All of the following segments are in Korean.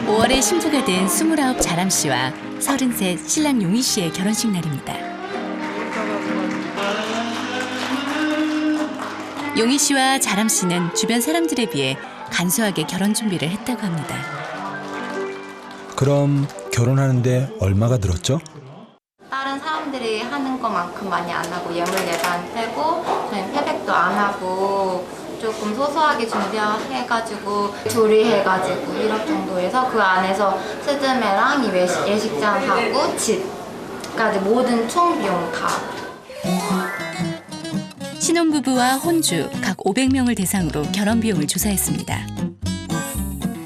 5월에 신부가 된 29 자람 씨와 33 신랑 용희 씨의 결혼식 날입니다. 용희 씨와 자람 씨는 주변 사람들에 비해 간소하게 결혼 준비를 했다고 합니다. 그럼 결혼하는데 얼마가 들었죠? 다른 사람들이 하는 것만큼 많이 안 하고 예물 예산 떼고 저희는 패백도 안 하고 조금 소소하게 준비해가지고 조리해가지고 1억 정도 해서 그 안에서 스드메랑 이 예식장하고 집까지 모든 총 비용 다. 신혼부부와 혼주 각 500명을 대상으로 결혼 비용을 조사했습니다.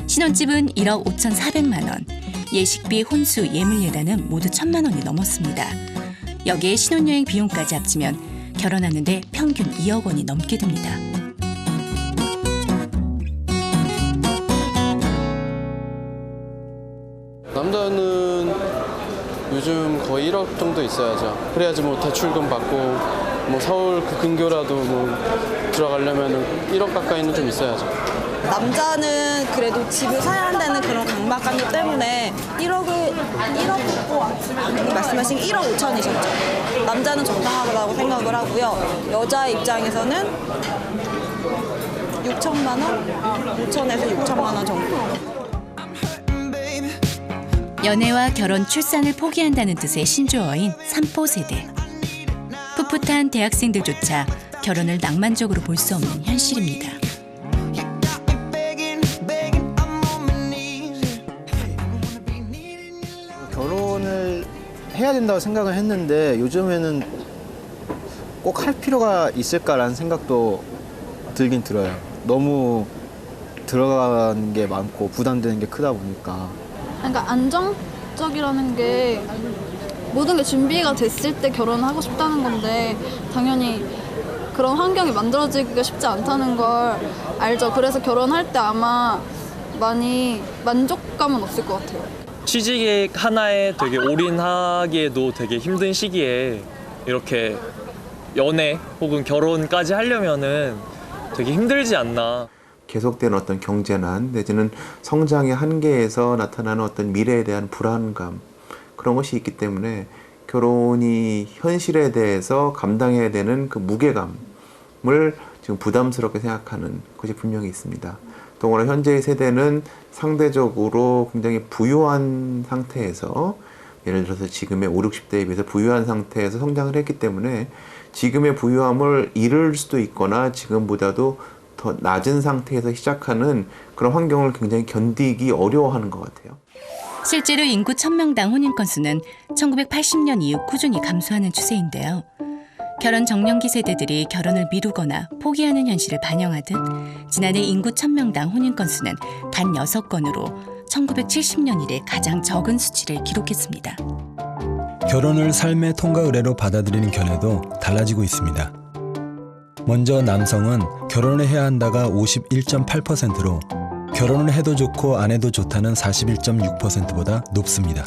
신혼집은 1억 5,400만 원, 예식비, 혼수, 예물 예단은 모두 1,000만 원이 넘었습니다. 여기에 신혼여행 비용까지 합치면 결혼하는데 평균 2억 원이 넘게 듭니다. 남자는 요즘 거의 1억 정도 있어야죠. 그래야지 뭐 대출금 받고 뭐 서울 그 근교라도 뭐 들어가려면 1억 가까이는 좀 있어야죠. 남자는 그래도 집을 사야 한다는 그런 강박감 때문에 1억 말씀하신 1억 5천이셨죠. 남자는 적당하다고 생각을 하고요. 여자 입장에서는 6천만 원? 5천에서 6천만 원 정도. 연애와 결혼, 출산을 포기한다는 뜻의 신조어인 삼포 세대. 풋풋한 대학생들조차 결혼을 낭만적으로 볼 수 없는 현실입니다. 결혼을 해야 된다고 생각을 했는데 요즘에는 꼭 할 필요가 있을까라는 생각도 들긴 들어요. 너무 들어가는 게 많고 부담되는 게 크다 보니까. 그러니까 안정적이라는 게 모든 게 준비가 됐을 때 결혼하고 싶다는 건데 당연히 그런 환경이 만들어지기가 쉽지 않다는 걸 알죠. 그래서 결혼할 때 아마 많이 만족감은 없을 것 같아요. 취직 하나에 되게 올인하기에도 되게 힘든 시기에 이렇게 연애 혹은 결혼까지 하려면은 되게 힘들지 않나. 계속되는 어떤 경제난 내지는 성장의 한계에서 나타나는 어떤 미래에 대한 불안감 그런 것이 있기 때문에 결혼이 현실에 대해서 감당해야 되는 그 무게감을 지금 부담스럽게 생각하는 것이 분명히 있습니다. 더구나 현재의 세대는 상대적으로 굉장히 부유한 상태에서 예를 들어서 지금의 5, 60대에 비해서 부유한 상태에서 성장을 했기 때문에 지금의 부유함을 잃을 수도 있거나 지금보다도 더 낮은 상태에서 시작하는 그런 환경을 굉장히 견디기 어려워하는 것 같아요. 실제로 인구 1000명당 혼인 건수는 1980년 이후 꾸준히 감소하는 추세인데요. 결혼 정년기 세대들이 결혼을 미루거나 포기하는 현실을 반영하듯 지난해 인구 1000명당 혼인 건수는 단 6건으로 1970년 이래 가장 적은 수치를 기록했습니다. 결혼을 삶의 통과 의례로 받아들이는 견해도 달라지고 있습니다. 먼저 남성은 결혼을 해야 한다가 51.8%로 결혼을 해도 좋고 안 해도 좋다는 41.6%보다 높습니다.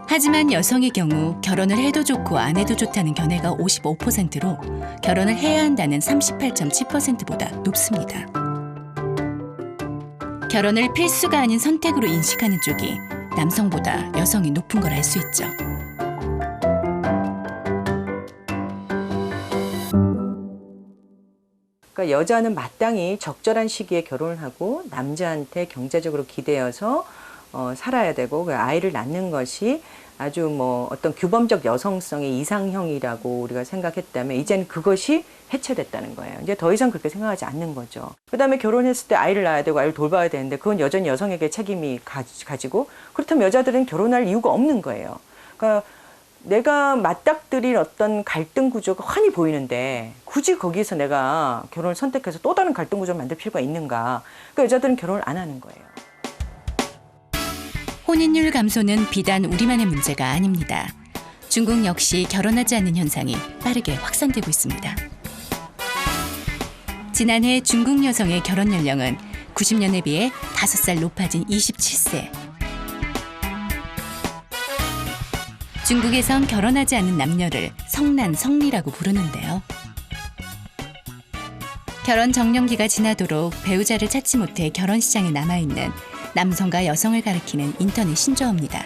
하지만 여성의 경우 결혼을 해도 좋고 안 해도 좋다는 견해가 55%로 결혼을 해야 한다는 38.7%보다 높습니다. 결혼을 필수가 아닌 선택으로 인식하는 쪽이 남성보다 여성이 높은 걸 알 수 있죠. 그러니까 여자는 마땅히 적절한 시기에 결혼을 하고 남자한테 경제적으로 기대어서 살아야 되고 아이를 낳는 것이 아주 뭐 어떤 규범적 여성성의 이상형이라고 우리가 생각했다면 이제는 그것이 해체됐다는 거예요. 이제 더 이상 그렇게 생각하지 않는 거죠. 그다음에 결혼했을 때 아이를 낳아야 되고 아이를 돌봐야 되는데 그건 여전히 여성에게 책임이 가지고 그렇다면 여자들은 결혼할 이유가 없는 거예요. 그러니까 내가 맞닥뜨릴 어떤 갈등 구조가 환히 보이는데 굳이 거기서 내가 결혼을 선택해서 또 다른 갈등 구조를 만들 필요가 있는가. 그러니까 여자들은 결혼을 안 하는 거예요. 혼인율 감소는 비단 우리만의 문제가 아닙니다. 중국 역시 결혼하지 않는 현상이 빠르게 확산되고 있습니다. 지난해 중국 여성의 결혼 연령은 90년에 비해 5살 높아진 27세. 중국에선 결혼하지 않는 남녀를 성난, 성리라고 부르는데요. 결혼 정년기가 지나도록 배우자를 찾지 못해 결혼 시장에 남아있는 남성과 여성을 가리키는 인터넷 신조어입니다.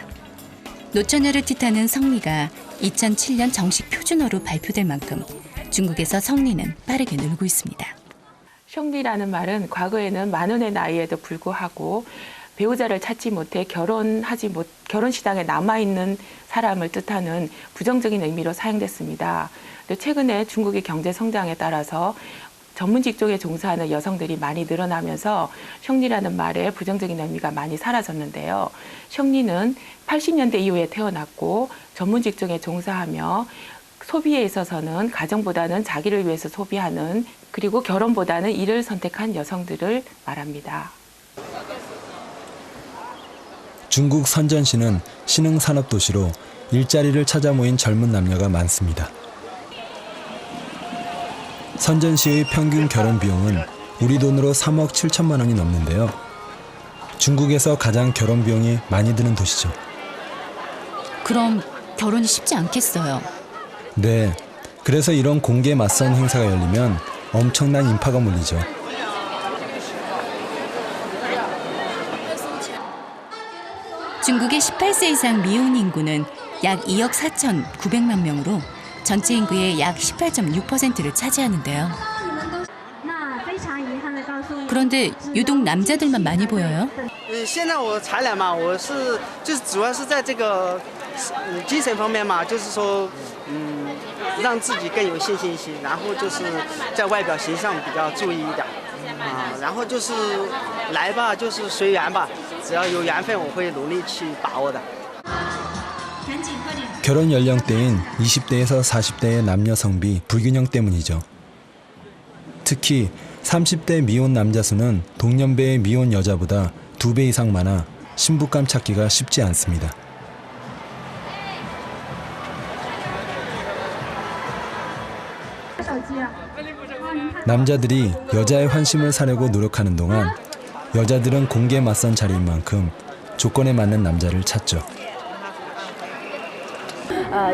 노처녀를 뜻하는 성리가 2007년 정식 표준어로 발표될 만큼 중국에서 성리는 빠르게 늘고 있습니다. 성리라는 말은 과거에는 만원의 나이에도 불구하고 배우자를 찾지 못해 결혼 시장에 남아있는 사람을 뜻하는 부정적인 의미로 사용됐습니다. 최근에 중국의 경제 성장에 따라서 전문 직종에 종사하는 여성들이 많이 늘어나면서 성리라는 말의 부정적인 의미가 많이 사라졌는데요. 성리는 80년대 이후에 태어났고 전문 직종에 종사하며 소비에 있어서는 가정보다는 자기를 위해서 소비하는, 그리고 결혼보다는 일을 선택한 여성들을 말합니다. 중국 선전시는 신흥산업도시로 일자리를 찾아 모인 젊은 남녀가 많습니다. 선전시의 평균 결혼 비용은 우리 돈으로 3억 7천만 원이 넘는데요. 중국에서 가장 결혼 비용이 많이 드는 도시죠. 그럼 결혼이 쉽지 않겠어요. 네, 그래서 이런 공개 맞선 행사가 열리면 엄청난 인파가 몰리죠. 중국의 18세 이상 미혼 인구는 약 2억 4,900만 명으로 전체 인구의 약 18.6%를 차지하는데요. 그런데 유독 남자들만 많이 보여요. 现在我裁量嘛，我是就是主要是在这个精神方面嘛，就是说让自己更有信心一些，然后就是在外表形象比较注意一点然后就是来吧，就是随缘吧，只要有缘分，我会努力去把握的。 결혼 연령대인 20대에서 40대의 남녀 성비 불균형 때문이죠. 특히 30대 미혼 남자 수는 동년배의 미혼 여자보다 2배 이상 많아 신부감 찾기가 쉽지 않습니다. 남자들이 여자의 환심을 사려고 노력하는 동안 여자들은 공개 맞선 자리인 만큼 조건에 맞는 남자를 찾죠.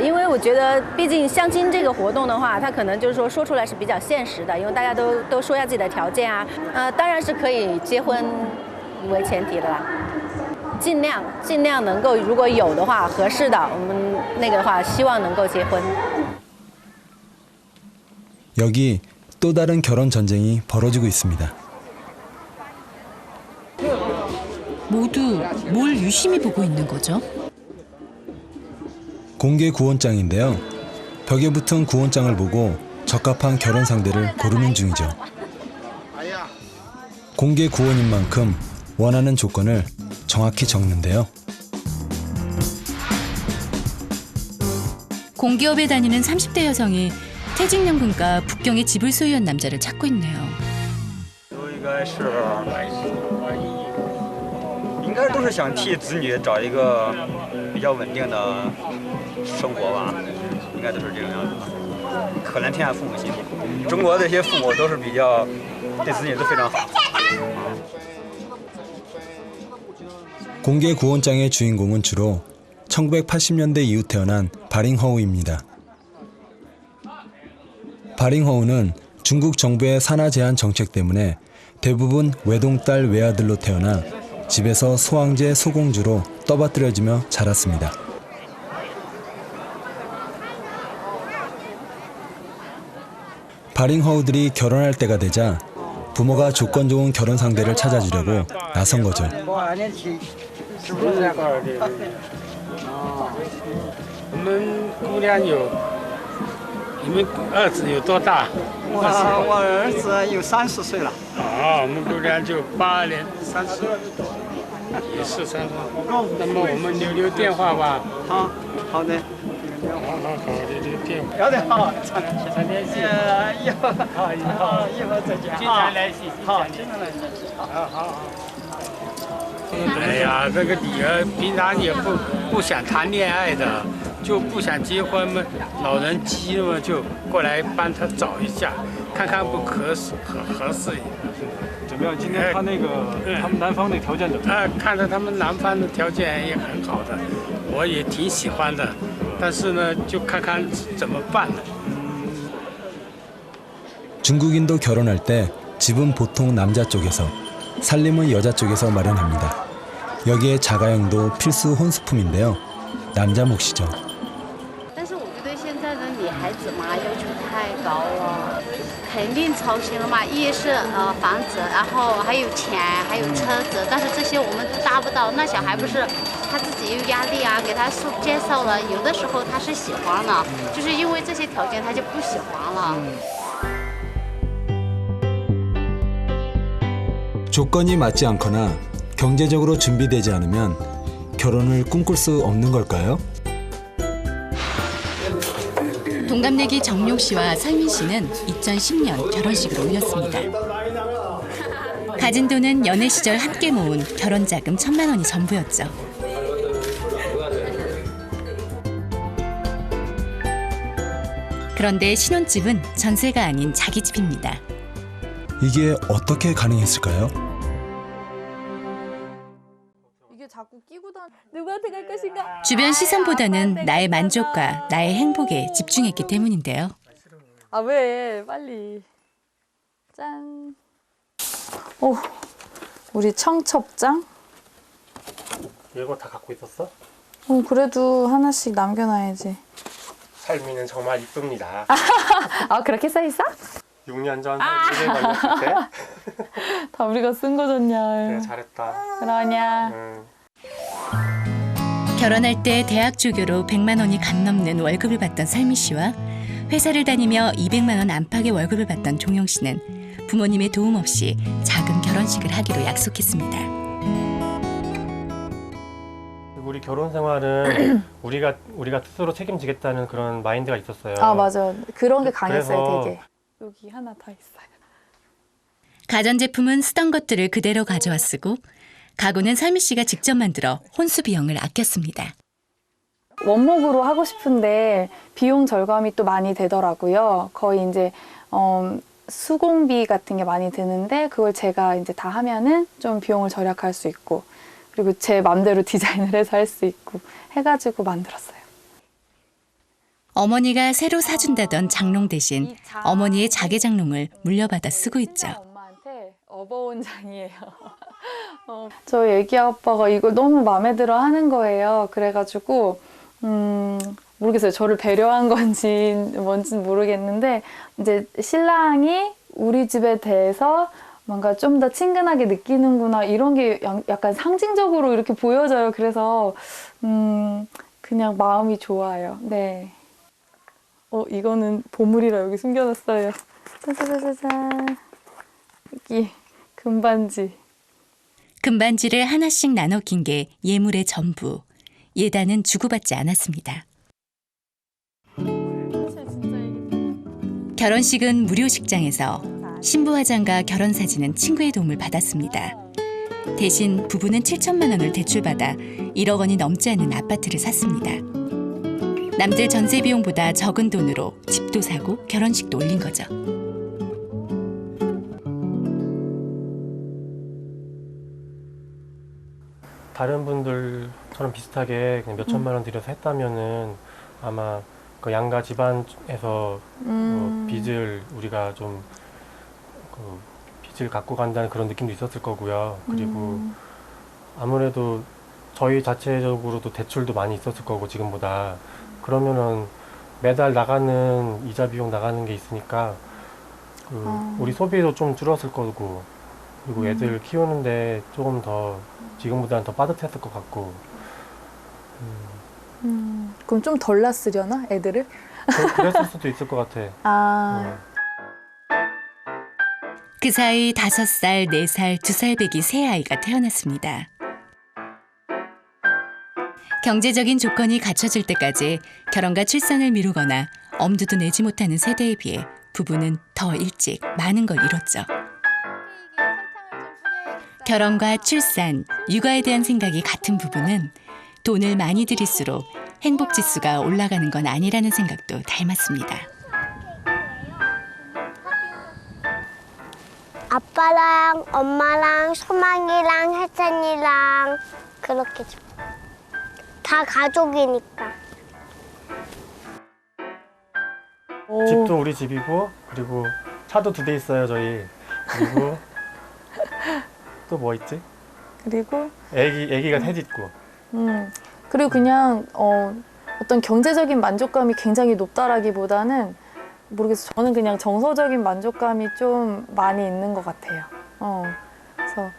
因为我觉得，毕竟相亲这个活动的话，它可能就是说出来是比较现实的，因为大家都说一下自己的条件啊，当然是可以结婚为前提的啦，尽量能够，如果有的话合适的，我们那个的话希望能够结婚。 여기 또 다른 결혼 전쟁이 벌어지고 있습니다. 모두 뭘 유심히 보고 있는 거죠? 공개 구원장인데요. 벽에 붙은 구원장을 보고 적합한 결혼 상대를 고르는 중이죠. 공개 구원인 만큼 원하는 조건을 정확히 적는데요. 공기업에 다니는 30대 여성이 퇴직연금과 북경의 집을 소유한 남자를 찾고 있네요. 应该都是想替子女找一个比较稳定的生活吧，应该都是这个样子。可怜天下父母心，中国这些父母都是比较对子女都非常好。 공개 구원장의 주인공은 주로 1980년대 이후 태어난 바링허우입니다. 바링허우는 중국 정부의 산하 제한 정책 때문에 대부분 외동딸 외아들로 태어나 집에서 소황제 소공주로 떠받들여지며 자랐습니다. 바링허우들이 결혼할 때가 되자 부모가 조건 좋은 결혼 상대를 찾아주려고 나선 거죠. 我们姑娘有，你们儿子有多大？我儿子有30岁了。啊，我们姑娘就82年30，也是30。那么我们留电话吧。好的。好，留电话。要得好，常联系。以后再见。经常联系。好，经常联系。好。 哎呀，这个女儿平常也不想谈恋爱的，就不想结婚嘛，老人急了嘛，就过来帮她找一下，看看不合适。怎么样？今天他那个他们男方的条件怎么样？看着他们男方的条件也很好的，我也挺喜欢的，但是呢，就看看怎么办了。 중국인도 결혼할 때 집은 보통 남자 쪽에서, 살림은 여자 쪽에서 마련합니다. 여기에 자가용도 필수 혼수품인데요. 남자 몫이죠. 但是我觉得现在的女孩子嘛，要求太高了，肯定操心了嘛。一是房子，然后还有钱，还有车子，但是这些我们都达不到。那小孩不是他自己有压力啊，给他介绍了，有的时候他是喜欢了，就是因为这些条件他就不喜欢了。 조건이 맞지 않거나 경제적으로 준비되지 않으면 결혼을 꿈꿀 수 없는 걸까요? 동갑내기 정용 씨와 설민 씨는 2010년 결혼식을 올렸습니다. 가진 돈은 연애 시절 함께 모은 결혼 자금 1,000만 원이 전부였죠. 그런데 신혼집은 전세가 아닌 자기 집입니다. 이게 어떻게 가능했을까요? 누구한테 갈 것인가? 주변 시선보다는 나의 만족과 나의 행복에 집중했기 때문인데요. 아 왜? 빨리. 짠. 우리 청첩장? 이거 다 갖고 있었어? 그래도 하나씩 남겨놔야지. 삶이는 정말 이쁩니다. 아 그렇게 써 있어? 6년 전 삶이를 만났을 때. 다 우리가 쓴 거잖냐. 그래, 잘했다. 그러냐. 결혼할 때 대학 조교로 100만 원이 간 넘는 월급을 받던 설미 씨와 회사를 다니며 200만 원 안팎의 월급을 받던 종용 씨는 부모님의 도움 없이 작은 결혼식을 하기로 약속했습니다. 우리 결혼 생활은 우리가 스스로 책임지겠다는 그런 마인드가 있었어요. 아 맞아. 그런 게 강했어요 그래서 되게. 여기 하나 더 있어요. 가전제품은 쓰던 것들을 그대로 가져와 쓰고 가구는 설미 씨가 직접 만들어 혼수 비용을 아꼈습니다. 원목으로 하고 싶은데 비용 절감이 또 많이 되더라고요. 거의 이제 수공비 같은 게 많이 드는데 그걸 제가 이제 다 하면은 좀 비용을 절약할 수 있고 그리고 제 맘대로 디자인을 해서 할 수 있고 해가지고 만들었어요. 어머니가 새로 사준다던 장롱 대신 어머니의 자개장롱을 물려받아 쓰고 있죠. 엄마한테 업어온 장이에요. 저희 애기 아빠가 이걸 너무 마음에 들어 하는 거예요. 그래가지고 모르겠어요. 저를 배려한 건지 뭔지는 모르겠는데 이제 신랑이 우리 집에 대해서 뭔가 좀 더 친근하게 느끼는구나 이런 게 약간 상징적으로 이렇게 보여져요. 그래서 그냥 마음이 좋아요. 네. 이거는 보물이라 여기 숨겨놨어요. 짜자자자잔. 여기 금반지. 금반지를 하나씩 나눠 낀 게 예물의 전부. 예단은 주고받지 않았습니다. 결혼식은 무료 식장에서 신부 화장과 결혼 사진은 친구의 도움을 받았습니다. 대신 부부는 7천만 원을 대출받아 1억 원이 넘지 않는 아파트를 샀습니다. 남들 전세 비용보다 적은 돈으로 집도 사고 결혼식도 올린 거죠. 다른 분들처럼 비슷하게 그냥 몇 천만 원 들여서 했다면은 아마 그 양가 집안에서 빚을 우리가 좀 빚을 갖고 간다는 그런 느낌도 있었을 거고요. 그리고 아무래도 저희 자체적으로도 대출도 많이 있었을 거고 지금보다 그러면은 매달 나가는 이자 비용 나가는 게 있으니까 우리 소비도 좀 줄었을 거고 그리고 애들 키우는데 조금 더 지금보다는 더 빠듯했을 것 같고. 그럼 좀 덜 낳으려나 애들을? 그랬을 수도 있을 것 같아. 그 사이 5살, 4살, 2살 배기 세 아이가 태어났습니다. 경제적인 조건이 갖춰질 때까지 결혼과 출산을 미루거나 엄두도 내지 못하는 세대에 비해 부부는 더 일찍 많은 걸 이뤘죠. 결혼과 출산, 육아에 대한 생각이 같은 부부는 돈을 많이 들일수록 행복 지수가 올라가는 건 아니라는 생각도 닮았습니다. 아빠랑 엄마랑 소망이랑 혜찬이랑 그렇게 다 가족이니까. 집도 우리 집이고 그리고 차도 2대 있어요 저희. 그리고 또 뭐 있지? 그리고 애기가 3 있고. 그리고 그냥 어떤 경제적인 만족감이 굉장히 높다라기보다는 모르겠어요. 저는 그냥 정서적인 만족감이 좀 많이 있는 것 같아요. 그래서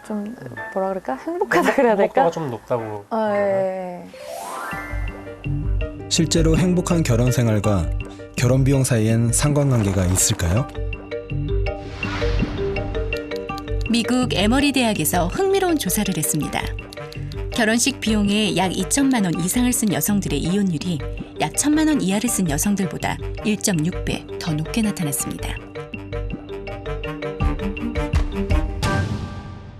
좀 뭐라 그럴까? 행복하다 그래야 될까? 행복도가 좀 높다고. 예. 실제로 행복한 결혼 생활과 결혼 비용 사이엔 상관관계가 있을까요? 미국 에머리 대학에서 흥미로운 조사를 했습니다. 결혼식 비용에 약 2천만 원 이상을 쓴 여성들의 이혼율이 약 1,000만 원 이하를 쓴 여성들보다 1.6배 더 높게 나타났습니다.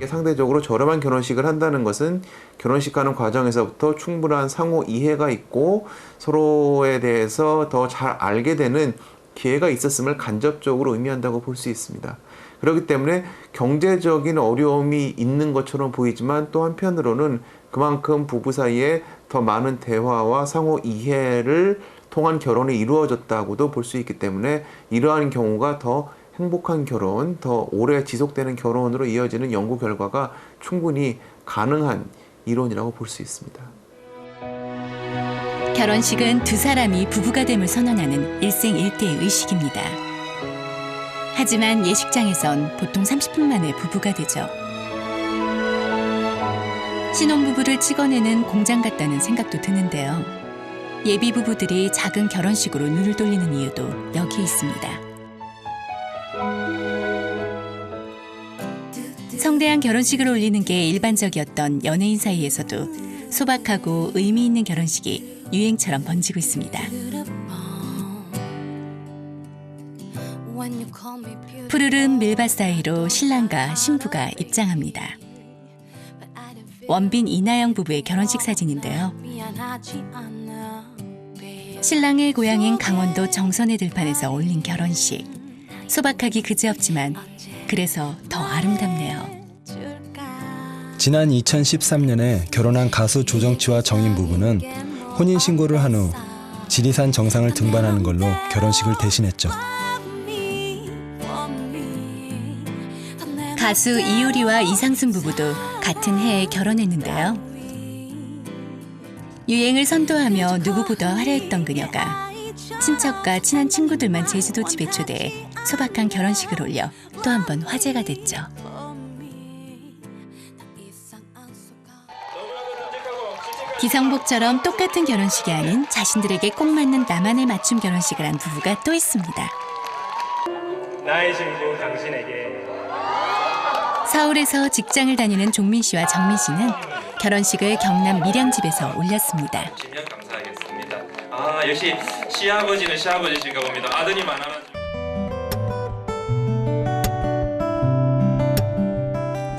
상대적으로 저렴한 결혼식을 한다는 것은 결혼식 하는 과정에서부터 충분한 상호 이해가 있고 서로에 대해서 더 잘 알게 되는 기회가 있었음을 간접적으로 의미한다고 볼 수 있습니다. 그렇기 때문에 경제적인 어려움이 있는 것처럼 보이지만 또 한편으로는 그만큼 부부 사이에 더 많은 대화와 상호 이해를 통한 결혼이 이루어졌다고도 볼 수 있기 때문에 이러한 경우가 더 행복한 결혼, 더 오래 지속되는 결혼으로 이어지는 연구 결과가 충분히 가능한 이론이라고 볼 수 있습니다. 결혼식은 두 사람이 부부가 됨을 선언하는 일생일대의 의식입니다. 하지만 예식장에선 보통 30분 만에 부부가 되죠. 신혼부부를 찍어내는 공장 같다는 생각도 드는데요. 예비 부부들이 작은 결혼식으로 눈을 돌리는 이유도 여기에 있습니다. 성대한 결혼식을 올리는 게 일반적이었던 연예인 사이에서도 소박하고 의미 있는 결혼식이 유행처럼 번지고 있습니다. 푸르른 밀밭 사이로 신랑과 신부가 입장합니다. 원빈 이나영 부부의 결혼식 사진인데요. 신랑의 고향인 강원도 정선의 들판에서 올린 결혼식. 소박하기 그지없지만 그래서 더 아름답네요. 지난 2013년에 결혼한 가수 조정치와 정인 부부는 혼인신고를 한 후 지리산 정상을 등반하는 걸로 결혼식을 대신했죠. 가수 이효리와 이상순 부부도 같은 해에 결혼했는데요. 유행을 선도하며 누구보다 화려했던 그녀가 친척과 친한 친구들만 제주도 집에 초대해 소박한 결혼식을 올려 또 한 번 화제가 됐죠. 기성복처럼 똑같은 결혼식이 아닌 자신들에게 꼭 맞는 나만의 맞춤 결혼식을 한 부부가 또 있습니다. 나의 신부 당신에게. 서울에서 직장을 다니는 종민 씨와 정민 씨는 결혼식을 경남 밀양집에서 올렸습니다. 주시면 감사하겠습니다. 역시 시아버지는 시아버지신가 봅니다. 아드님 하나만.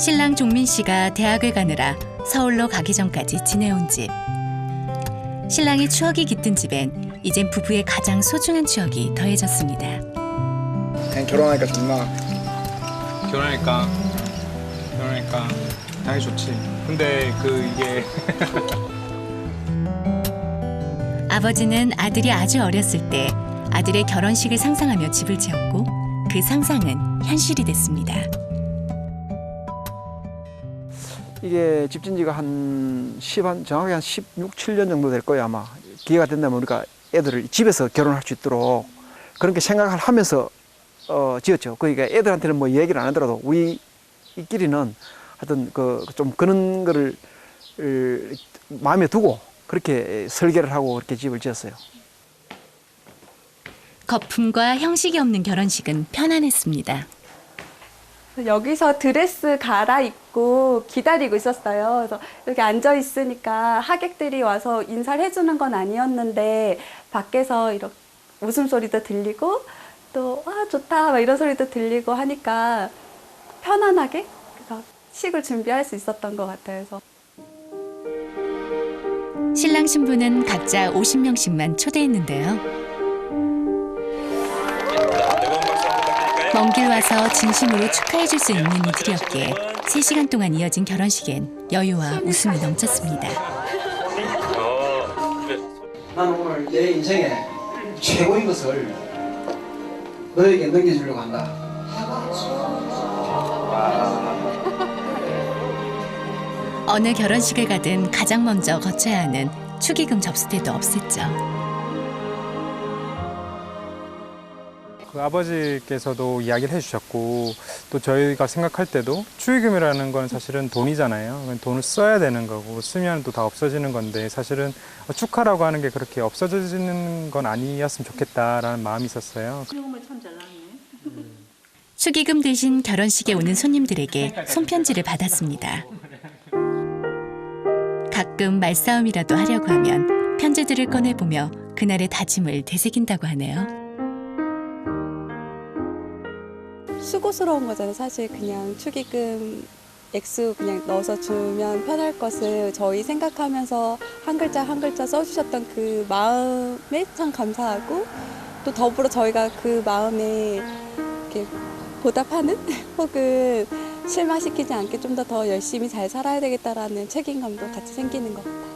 신랑 종민 씨가 대학을 가느라 서울로 가기 전까지 지내온 집. 신랑의 추억이 깃든 집엔 이젠 부부의 가장 소중한 추억이 더해졌습니다. 그냥 결혼하니까 좋나? 결혼하니까 당연히 좋지. 근데 이게 아버지는 아들이 아주 어렸을 때 아들의 결혼식을 상상하며 집을 지었고 그 상상은 현실이 됐습니다. 이게 집 진 지가 정확히 한 16, 17년 정도 될 거예요, 아마. 기회가 된다면 우리가 애들을 집에서 결혼할 수 있도록 그렇게 생각을 하면서 지었죠. 그러니까 애들한테는 뭐 얘기를 안 하더라도 우리끼리는 하여튼 좀 그런 거를 마음에 두고 그렇게 설계를 하고 그렇게 집을 지었어요. 거품과 형식이 없는 결혼식은 편안했습니다. 여기서 드레스 갈아입고 기다리고 있었어요. 그래서 여기 앉아 있으니까 하객들이 와서 인사를 해주는 건 아니었는데 밖에서 이렇게 웃음소리도 들리고 또 좋다 막 이런 소리도 들리고 하니까 편안하게 그래서 식을 준비할 수 있었던 것 같아요. 그래서 신랑 신부는 각자 50명씩만 초대했는데요. 먼 길 와서 진심으로 축하해줄 수 있는 이들이었기에 3시간 동안 이어진 결혼식엔 여유와 웃음이 넘쳤습니다. 난 오늘 내 인생에 최고인 것을 너에게 넘겨주려고 한다. 어느 결혼식을 가든 가장 먼저 거쳐야 하는 축의금 접수 때도 없었죠. 그 아버지께서도 이야기를 해주셨고 또 저희가 생각할 때도 축의금이라는 건 사실은 돈이잖아요. 돈을 써야 되는 거고 쓰면 또 다 없어지는 건데 사실은 축하라고 하는 게 그렇게 없어지는 건 아니었으면 좋겠다라는 마음이 있었어요. 축의금 대신 결혼식에 오는 손님들에게 손편지를 받았습니다. 가끔 말싸움이라도 하려고 하면 편지들을 꺼내보며 그날의 다짐을 되새긴다고 하네요. 수고스러운 거잖아요. 사실 그냥 축의금 액수 그냥 넣어서 주면 편할 것을 저희 생각하면서 한 글자 한 글자 써주셨던 그 마음에 참 감사하고 또 더불어 저희가 그 마음에 이렇게 보답하는 혹은 실망시키지 않게 좀 더 열심히 잘 살아야 되겠다라는 책임감도 같이 생기는 것 같아요.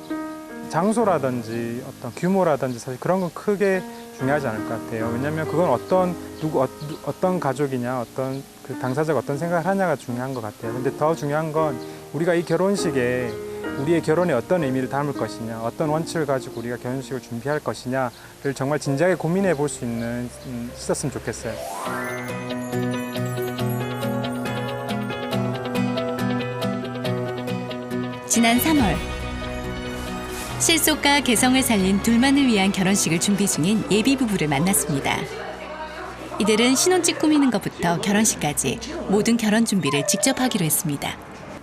장소라든지 어떤 규모라든지 사실 그런 건 크게 중요하지 않을 것 같아요. 왜냐하면 그건 어떤 가족이냐, 어떤 그 당사자가 어떤 생각을 하냐가 중요한 것 같아요. 근데 더 중요한 건 우리가 이 결혼식에 우리의 결혼에 어떤 의미를 담을 것이냐, 어떤 원칙을 가지고 우리가 결혼식을 준비할 것이냐를 정말 진지하게 고민해 볼 수 있었으면 좋겠어요. 지난 3월 실속과 개성을 살린 둘만을 위한 결혼식을 준비 중인 예비 부부를 만났습니다. 이들은 신혼집 꾸미는 것부터 결혼식까지 모든 결혼 준비를 직접 하기로 했습니다.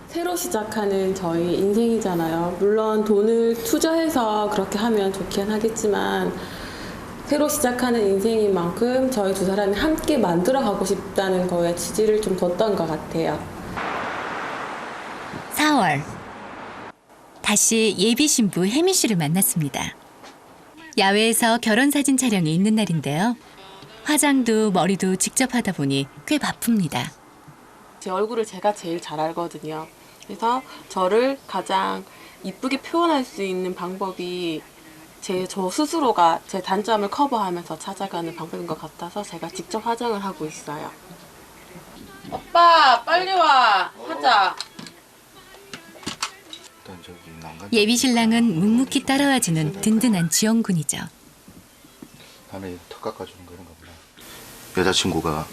새로 시작하는 저희 인생이잖아요. 물론 돈을 투자해서 그렇게 하면 좋긴 하겠지만 새로 시작하는 인생인 만큼 저희 두 사람이 함께 만들어가고 싶다는 거에 지지를 좀 뒀던 것 같아요. 4월 다시 예비 신부 혜미 씨를 만났습니다. 야외에서 결혼 사진 촬영이 있는 날인데요. 화장도 머리도 직접 하다 보니 꽤 바쁩니다. 제 얼굴을 제가 제일 잘 알거든요. 그래서 저를 가장 이쁘게 표현할 수 있는 방법이 저 스스로가 제 단점을 커버하면서 찾아가는 방법인 것 같아서 제가 직접 화장을 하고 있어요. 오빠 빨리 와 하자. 예비 신랑은 묵묵히 따라와주는 든든한 지원군이죠. 남의 턱 깎아주는 거 이런 거 보다. 여자친구가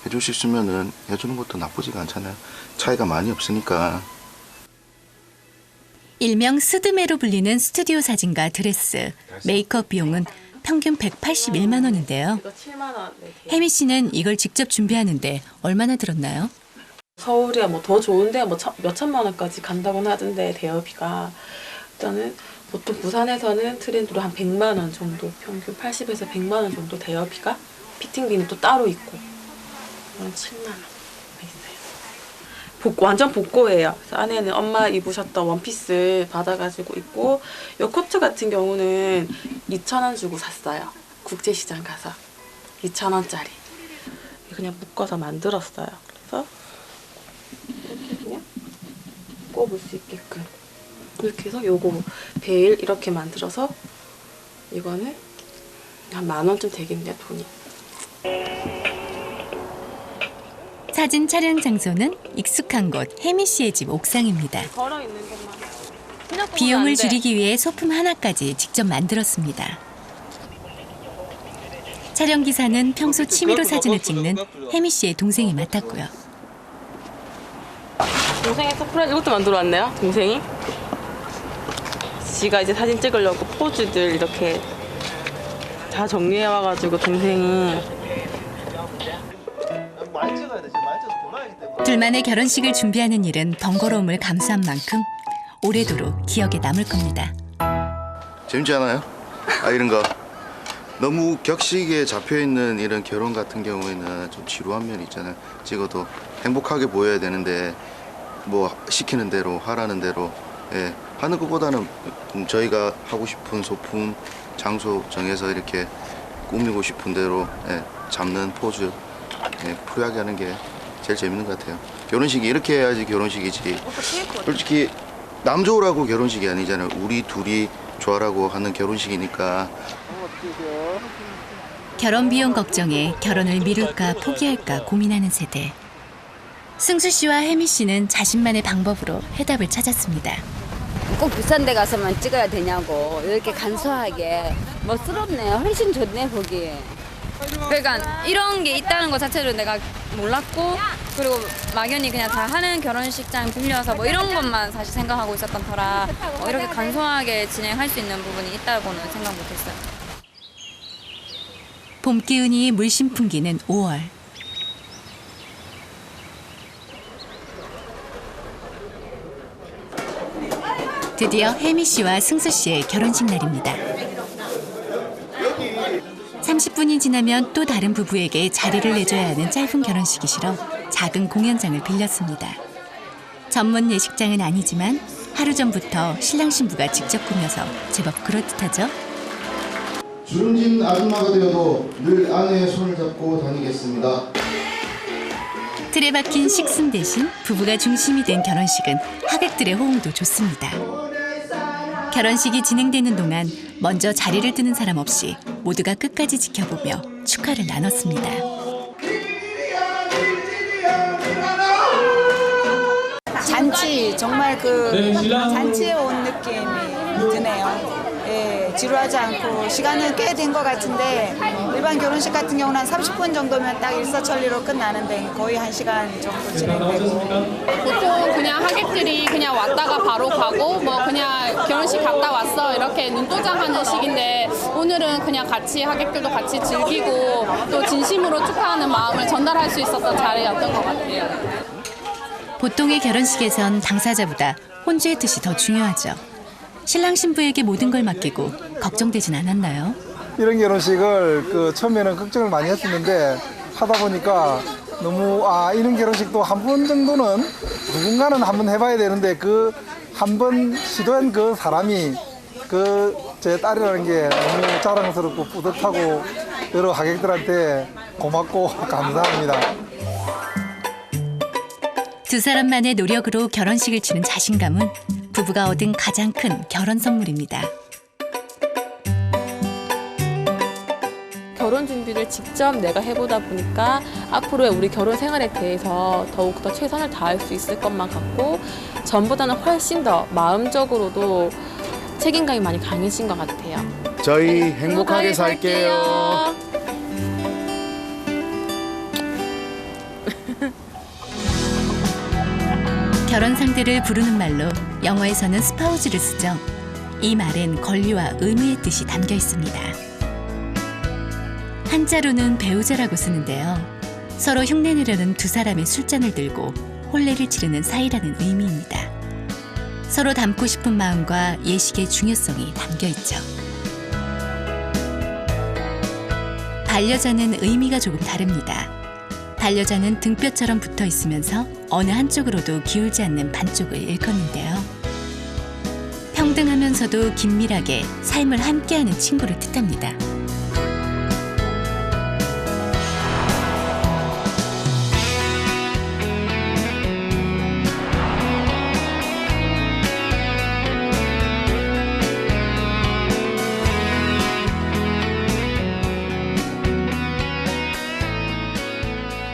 해줄 수 있으면은 해주는 것도 나쁘지가 않잖아요. 차이가 많이 없으니까. 일명 스드메로 불리는 스튜디오 사진과 드레스, 메이크업 비용은 평균 181만 원인데요. 이거 7만 원. 네, 혜미 씨는 이걸 직접 준비하는데 얼마나 들었나요? 서울이야 뭐 더 좋은데 뭐 몇 천만 원까지 간다고 하던데 대여비가 일단은 보통 부산에서는 트렌드로 한 100만 원 정도 평균 80에서 100만 원 정도 대여비가 피팅비는 또 따로 있고 이건 7만 원 있어요. 완전 복고예요. 그래서 안에는 엄마 입으셨던 원피스 받아가지고 입고 이 코트 같은 경우는 2,000원 주고 샀어요. 국제시장 가서 2,000원짜리 그냥 묶어서 만들었어요. 그래서 그냥 꼽을 수 있게끔 이렇게 해서 요거 베일 이렇게 만들어서 이거는 한 10,000원쯤 되겠네요 돈이. 사진 촬영 장소는 익숙한 곳 혜미 씨의 집 옥상입니다. 걸어 있는 것만. 비용을 줄이기 위해 소품 하나까지 직접 만들었습니다. 촬영 기사는 평소 취미로 사진을 찍는 혜미 씨의 동생이 맡았고요. 동생이 서프라이즈 이것도 만들어 왔네요. 동생이. 지가 이제 사진 찍으려고 포즈들 이렇게 다 정리해 와가지고 동생이. 둘만의 결혼식을 준비하는 일은 번거로움을 감수한 만큼 오래도록 기억에 남을 겁니다. 재밌지 않아요? 이런 거. 너무 격식에 잡혀있는 이런 결혼 같은 경우에는 좀 지루한 면이 있잖아요. 찍어도 행복하게 보여야 되는데 뭐 시키는 대로 하라는 대로 하는 것보다는 저희가 하고 싶은 소품, 장소 정해서 이렇게 꾸미고 싶은 대로 잡는 포즈 프리하게 하는 게 제일 재밌는 것 같아요. 결혼식이 이렇게 해야지 결혼식이지. 솔직히 남 좋으라고 결혼식이 아니잖아요. 우리 둘이 좋아라고 하는 결혼식이니까. 결혼 비용 걱정에 결혼을 미룰까 포기할까 고민하는 세대. 승수 씨와 혜미 씨는 자신만의 방법으로 해답을 찾았습니다. 꼭 비싼 데 가서만 찍어야 되냐고 이렇게 간소하게 멋스럽네요. 훨씬 좋네 보기. 그러니까 이런 게 있다는 것 자체를 내가 몰랐고 그리고 막연히 그냥 다 하는 결혼식장 빌려서 뭐 이런 것만 사실 생각하고 있었던 터라 이렇게 간소하게 진행할 수 있는 부분이 있다고는 생각 못했어요. 봄 기운이 물씬 풍기는 5월. 드디어 혜미 씨와 승수 씨의 결혼식 날입니다. 30분이 지나면 또 다른 부부에게 자리를 내줘야 하는 짧은 결혼식이 싫어 작은 공연장을 빌렸습니다. 전문 예식장은 아니지만 하루 전부터 신랑 신부가 직접 꾸며서 제법 그럴듯하죠? 주름진 아줌마가 되어도 늘 아내의 손을 잡고 다니겠습니다. 틀에 박힌 식순 대신 부부가 중심이 된 결혼식은 하객들의 호응도 좋습니다. 결혼식이 진행되는 동안 먼저 자리를 뜨는 사람 없이 모두가 끝까지 지켜보며 축하를 나눴습니다. 잔치, 정말 그 잔치에 온 느낌이 드네요. 예, 지루하지 않고 시간은 꽤 된 것 같은데 일반 결혼식 같은 경우는 한 30분 정도면 딱 일사천리로 끝나는데 거의 1시간 정도 진행되고. 보통 그냥 하객들이 그냥 왔다가 바로 가고 뭐 그냥 결혼식 갔다 왔어 이렇게 눈도장하는 식인데 오늘은 그냥 같이 하객들도 같이 즐기고 또 진심으로 축하하는 마음을 전달할 수 있었던 자리였던 것 같아요. 보통의 결혼식에선 당사자보다 혼주의 뜻이 더 중요하죠. 신랑 신부에게 모든 걸 맡기고 걱정되진 않았나요? 이런 결혼식을 처음에는 걱정을 많이 했었는데 하다 보니까 너무 이런 결혼식도 한 번 정도는 누군가는 한번 해봐야 되는데 그 한 번 시도한 그 사람이 제 딸이라는 게 너무 자랑스럽고 뿌듯하고 여러 하객들한테 고맙고 감사합니다. 두 사람만의 노력으로 결혼식을 치른 자신감은 부부가 얻은 가장 큰 결혼 선물입니다. 결혼 준비를 직접 내가 해보다 보니까 앞으로의 우리 결혼 생활에 대해서 더욱더 최선을 다할 수 있을 것만 같고 전보다는 훨씬 더 마음적으로도 책임감이 많이 강해진 것 같아요. 저희 행복하게 살게요. 결혼 상대를 부르는 말로 영어에서는 스파우즈를 쓰죠. 이 말엔 권리와 의무의 뜻이 담겨 있습니다. 한자로는 배우자라고 쓰는데요. 서로 흉내내려는 두 사람의 술잔을 들고 혼례를 치르는 사이라는 의미입니다. 서로 닮고 싶은 마음과 예식의 중요성이 담겨 있죠. 반려자는 의미가 조금 다릅니다. 반려자는 등뼈처럼 붙어 있으면서 어느 한쪽으로도 기울지 않는 반쪽을 일컫는데요. 평등하면서도 긴밀하게 삶을 함께하는 친구를 뜻합니다.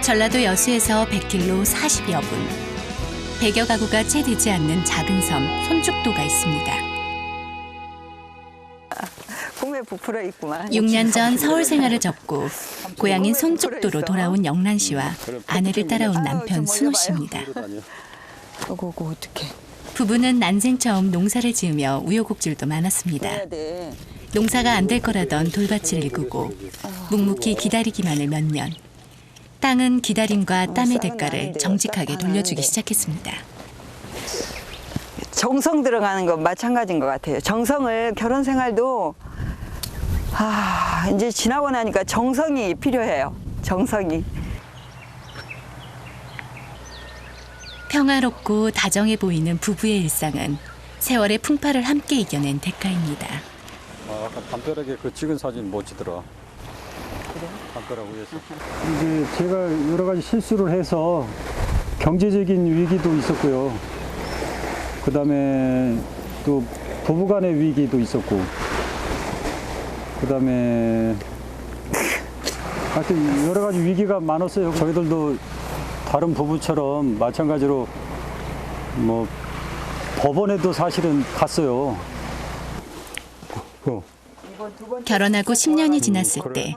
전라도 여수에서 100km 40여 분. 100여 가구가 채 되지 않는 작은 섬 손죽도가 있습니다. 꿈에 부풀어 있구만. 6년 전 서울 생활을 접고 고향인 손죽도로 돌아온 영란 씨와 아내를 따라온 남편 순호 씨입니다. 어고 어떡해. 부부는 난생 처음 농사를 지으며 우여곡절도 많았습니다. 농사가 안 될 거라던 돌밭을 일구고 묵묵히 기다리기만을 몇 년. 땅은 기다림과 땀의 대가를 정직하게 돌려주기 시작했습니다. 정성 들어가는 건 마찬가지인 것 같아요. 정성을 결혼 생활도 이제 지나고 나니까 정성이 필요해요. 정성이. 평화롭고 다정해 보이는 부부의 일상은 세월의 풍파를 함께 이겨낸 대가입니다. 아까 담벼락에 그 찍은 사진 멋지더라. 담벼락 위에서. 이제 제가 여러 가지 실수를 해서 경제적인 위기도 있었고요. 그다음에 또 부부간의 위기도 있었고, 그다음에 하여튼 여러 가지 위기가 많았어요. 저희들도 다른 부부처럼 마찬가지로 뭐 법원에도 사실은 갔어요. 결혼하고 10년이 지났을 때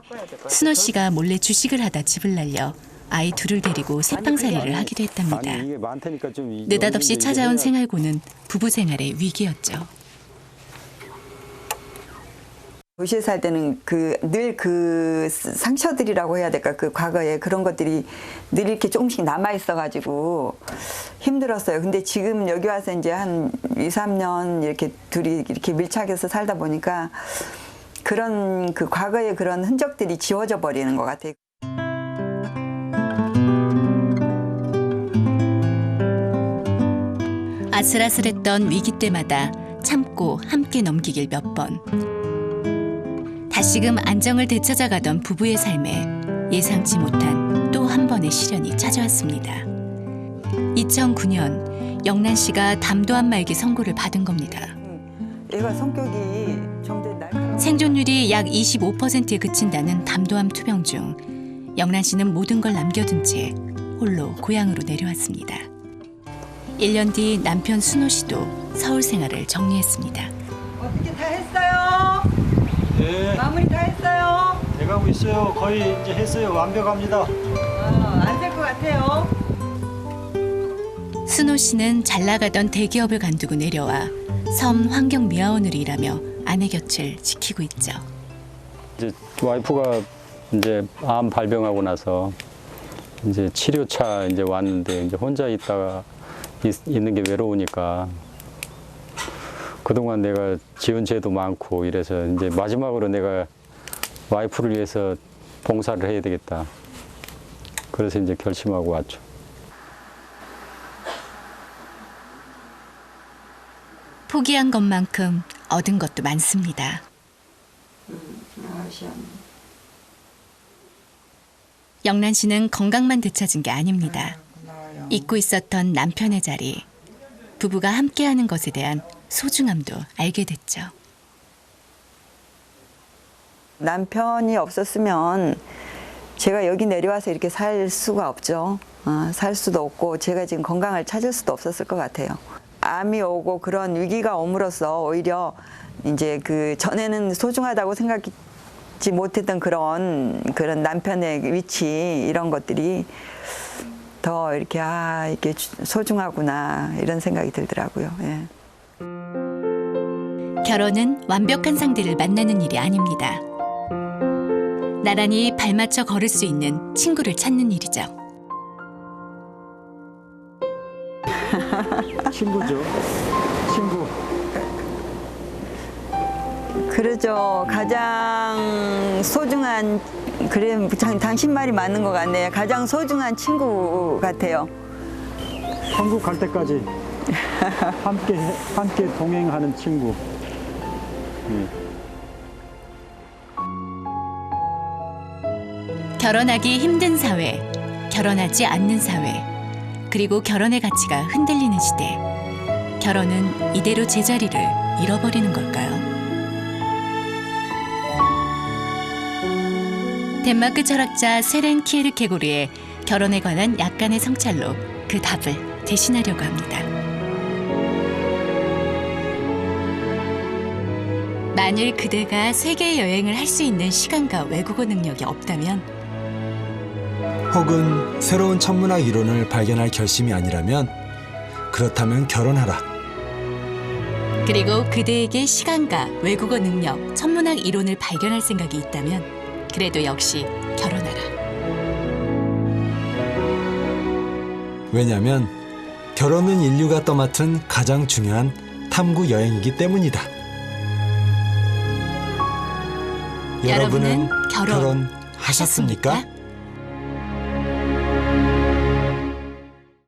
순호 씨가 몰래 주식을 하다 집을 날려 아이 둘을 데리고 새빵살이를 하기도 했답니다. 이게 많다니까 좀 느닷없이 찾아온 생활고는 부부 생활의 위기였죠. 도시에 살 때는 늘 그 상처들이라고 해야 될까, 그 과거에 그런 것들이 늘 이렇게 조금씩 남아 있어가지고 힘들었어요. 근데 지금 여기 와서 이제 한 2, 3년 이렇게 둘이 이렇게 밀착해서 살다 보니까 그런 그 과거의 그런 흔적들이 지워져 버리는 것 같아요. 아슬아슬했던 위기 때마다 참고 함께 넘기길 몇 번. 다시금 안정을 되찾아가던 부부의 삶에 예상치 못한 또 한 번의 시련이 찾아왔습니다. 2009년 영란 씨가 담도암 말기 선고를 받은 겁니다. 얘가 성격이 좀 더 생존율이 약 25%에 그친다는 담도암 투병 중 영란 씨는 모든 걸 남겨둔 채 홀로 고향으로 내려왔습니다. 1년 뒤 남편 순호 씨도 서울 생활을 정리했습니다. 어떻게 다 했어요? 네. 마무리 다 했어요? 돼가고 있어요. 거의 이제 했어요. 완벽합니다. 안 될 것 같아요. 순호 씨는 잘 나가던 대기업을 간두고 내려와 섬 환경미화원으로 일하며 아내 곁을 지키고 있죠. 이제 와이프가 이제 암 발병하고 나서 이제 치료차 이제 왔는데 이제 혼자 있다가 있는 게 외로우니까 그동안 내가 지은 죄도 많고 이래서 이제 마지막으로 내가 와이프를 위해서 봉사를 해야 되겠다. 그래서 이제 결심하고 왔죠. 포기한 것만큼 얻은 것도 많습니다. 영란 씨는 건강만 되찾은 게 아닙니다. 잊고 있었던 남편의 자리, 부부가 함께하는 것에 대한 소중함도 알게 됐죠. 남편이 없었으면 제가 여기 내려와서 이렇게 살 수가 없죠. 살 수도 없고 제가 지금 건강을 찾을 수도 없었을 것 같아요. 암이 오고 그런 위기가 옴으로써 오히려 이제 그 전에는 소중하다고 생각지 못했던 그런 남편의 위치 이런 것들이 더 이렇게 이게 소중하구나 이런 생각이 들더라고요. 예. 결혼은 완벽한 상대를 만나는 일이 아닙니다. 나란히 발맞춰 걸을 수 있는 친구를 찾는 일이죠. 친구죠. 친구. 그러죠. 가장 소중한, 그래, 당신 말이 맞는 것 같네요. 가장 소중한 친구 같아요. 한국 갈 때까지 함께 동행하는 친구. 결혼하기 힘든 사회, 결혼하지 않는 사회, 그리고 결혼의 가치가 흔들리는 시대. 결혼은 이대로 제자리를 잃어버리는 걸까요? 덴마크 철학자 세렌 키에르케고르의 결혼에 관한 약간의 성찰로 그 답을 대신하려고 합니다. 만일 그대가 세계 여행을 할 수 있는 시간과 외국어 능력이 없다면, 혹은 새로운 천문학 이론을 발견할 결심이 아니라면, 그렇다면 결혼하라. 그리고 그대에게 시간과 외국어 능력, 천문학 이론을 발견할 생각이 있다면 그래도 역시 결혼하라. 왜냐하면 결혼은 인류가 떠맡은 가장 중요한 탐구 여행이기 때문이다. 여러분은 결혼하셨습니까?